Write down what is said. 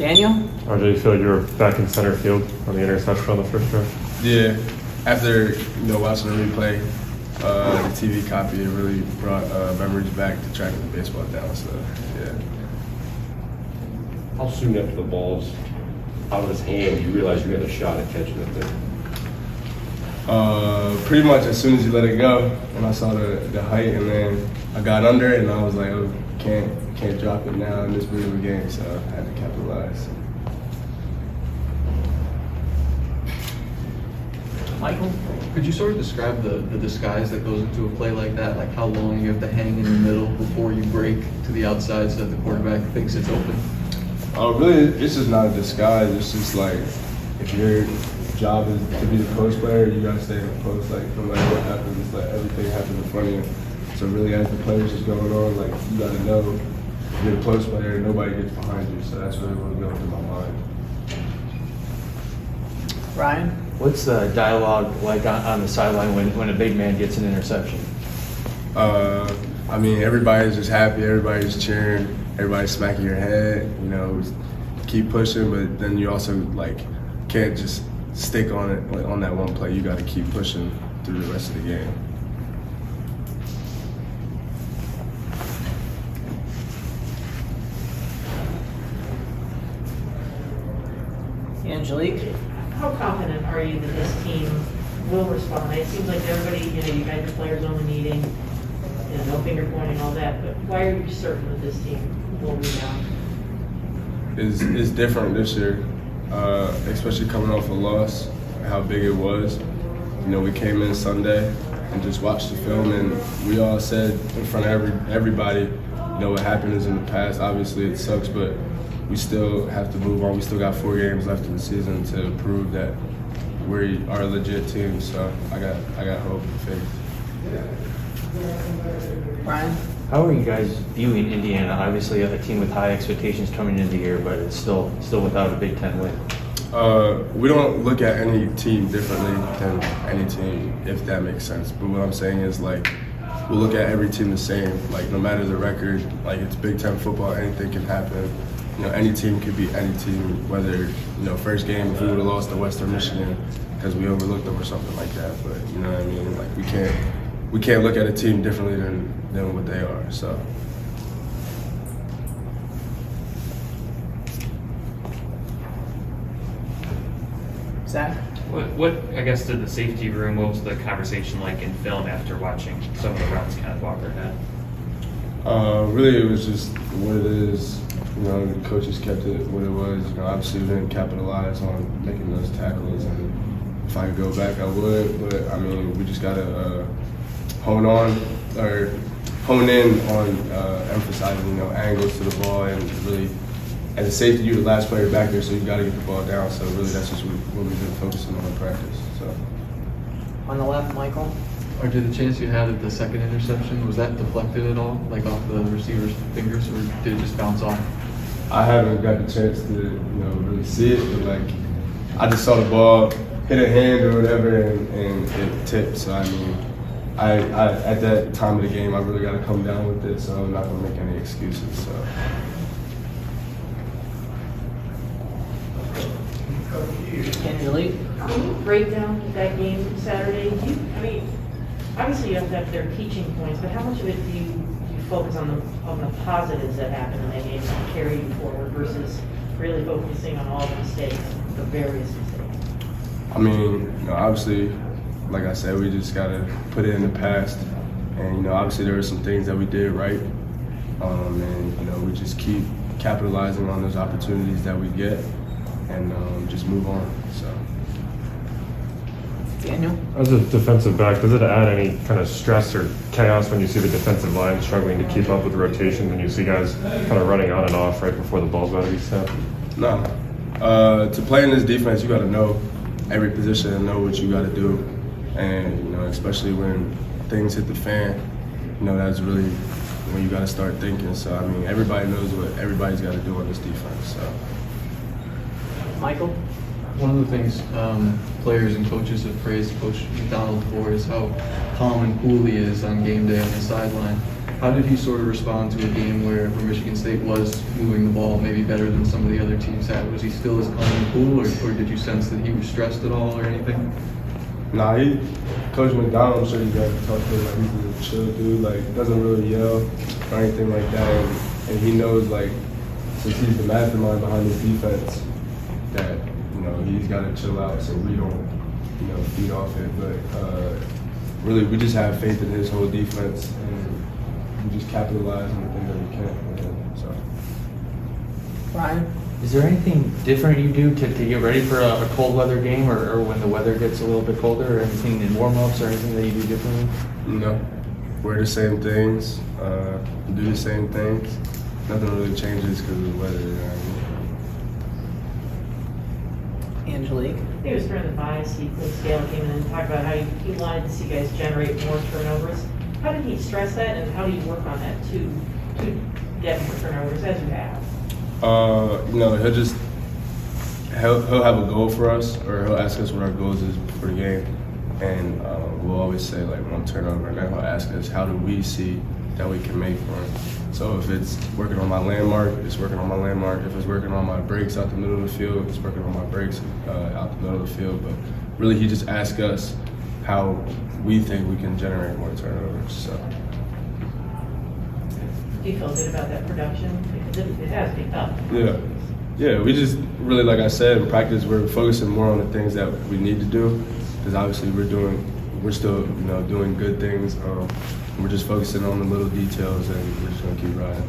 Daniel? RJ, you feel like you were back in center field on the interception on the first drive? Yeah, after watching the replay, the TV copy, it really brought memories back to tracking the baseball down. So yeah. How soon after the ball's out of his hand, you realize you had a shot at catching it there? Pretty much as soon as he let it go, and I saw the height, and then I got under it, and I was like, oh, can't drop it now in this big of a game, so I had to capitalize. Michael? Could you sort of describe the disguise that goes into a play like that? Like how long you have to hang in the middle before you break to the outside so that the quarterback thinks it's open? Really, it's just not a disguise. It's just like if your job is to be the post player, you gotta stay in the post. Like no matter what happens, like everything happens in front of you. So really, as the players is going on, like you gotta know if you're the post player, nobody gets behind you. So that's really what goes through my mind. Ryan? What's the dialogue like on the sideline when a big man gets an interception? I mean, everybody's just happy, everybody's cheering, everybody's smacking your head, keep pushing, but then you also can't just stick on it on that one play. You got to keep pushing through the rest of the game. Angelique? How confident are you that this team will respond? It seems like everybody, you had your players only meeting, no finger pointing, all that, but why are you certain that this team will rebound? It's different this year, especially coming off a loss, how big it was. We came in Sunday and just watched the film, and we all said in front of everybody, what happened is in the past. Obviously, it sucks, but we still have to move on. We still got 4 games left in the season to prove that we are a legit team. So I got hope and faith. Ryan? How are you guys viewing Indiana? Obviously, a team with high expectations coming into the year, but it's still without a Big Ten win. We don't look at any team differently than any team, if that makes sense. But what I'm saying is, we'll look at every team the same. No matter the record, it's Big Ten football, anything can happen. Any team could beat any team, whether, first game, if we would have lost to Western Michigan because we overlooked them or something like that. But, you know what I mean? We can't look at a team differently than what they are, so. Zach? What I guess did the safety room, what was the conversation like in film after watching some of the routes Kenneth Walker had? Really, it was just what it is. The coaches kept it what it was. Obviously we didn't capitalize on making those tackles, and if I could go back, I would. But I mean, we just gotta hone in on emphasizing angles to the ball, and really, as a safety, you're the last player back there, so you got to get the ball down. So really, that's just what we've been focusing on in practice. So On the left, Michael? Or did the chance you had at the second interception, was that deflected at all, off the receiver's fingers, or did it just bounce off? I haven't got the chance to really see it, but I just saw the ball hit a hand or whatever, and it tipped. So I mean, I at that time of the game, I really got to come down with it. So I'm not gonna make any excuses. So. Angelique? Can you break down that game Saturday? Obviously you have to have their teaching points, but how much of it do you focus on the positives that happened in that game and carry you forward versus really focusing on all the mistakes, the various mistakes? I mean, obviously, like I said, we just gotta put it in the past, and obviously there were some things that we did right, and we just keep capitalizing on those opportunities that we get, and just move on. So. Daniel? As a defensive back, does it add any kind of stress or chaos when you see the defensive line struggling to keep up with the rotation, when you see guys kind of running on and off right before the ball's about to be snapped? No. To play in this defense, you got to know every position and know what you got to do. And, especially when things hit the fan, that's really when you got to start thinking. So, I mean, everybody knows what everybody's got to do on this defense. So. Michael? One of the things players and coaches have praised Coach McDonald for is how calm and cool he is on game day on the sideline. How did he sort of respond to a game where Michigan State was moving the ball maybe better than some of the other teams had? Was he still as calm and cool, or did you sense that he was stressed at all or anything? Nah, Coach McDonald, I'm sure you guys have talked to him, like he's a chill dude, like doesn't really yell or anything like that. And he knows, like, since he's the mastermind behind his defense, that, you know, he's got to chill out so we don't, you know, feed off it. But really, we just have faith in his whole defense, and we just capitalize on the things that we can with him. So. Brian? Is there anything different you do to get ready for a cold weather game or when the weather gets a little bit colder, or anything in warm-ups or anything that you do differently? No, wear the same things, do the same things. Nothing really changes because of the weather. You know what Angelique? I think it was during the bias scale came in and talked about how he wanted to see guys generate more turnovers. How did he stress that, and how do you work on that to get more turnovers as you have? You know, he'll have a goal for us, or he'll ask us what our goals is for the game, and we'll always say like 1 turnover, and then he'll ask us how do we see that we can make for him. So if it's working on my landmark, it's working on my landmark. If it's working on my breaks out the middle of the field, it's working on my breaks out the middle of the field. But really, he just asks us how we think we can generate more turnovers. So. Do you feel good about that production? Because it has been tough. Yeah, we just really, like I said, in practice, we're focusing more on the things that we need to do, because obviously we're still, you know, doing good things. We're just focusing on the little details, and we're just gonna keep riding.